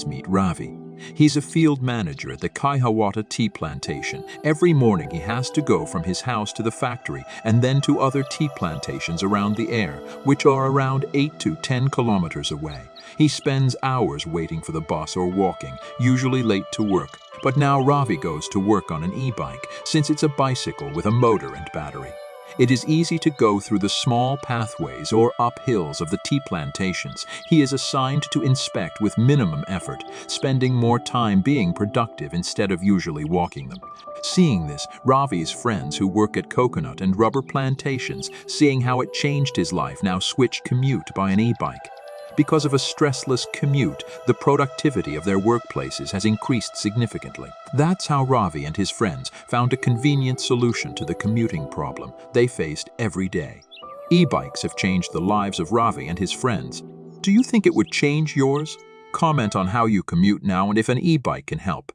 Meet Ravi. He's a field manager at the Kaihawata tea plantation. Every morning he has to go from his house to the factory and then to other tea plantations around the air, which are around 8 to 10 kilometers away. He spends hours waiting for the bus or walking, usually late to work. But now Ravi goes to work on an e-bike, since it's a bicycle with a motor and battery. It is easy to go through the small pathways or up hills of the tea plantations. He is assigned to inspect with minimum effort, spending more time being productive instead of usually walking them. Seeing this, Ravi's friends who work at coconut and rubber plantations, seeing how it changed his life, now switch commute by an e-bike. Because of a stressless commute, the productivity of their workplaces has increased significantly. That's how Ravi and his friends found a convenient solution to the commuting problem they faced every day. E-bikes have changed the lives of Ravi and his friends. Do you think it would change yours? Comment on how you commute now and if an e-bike can help.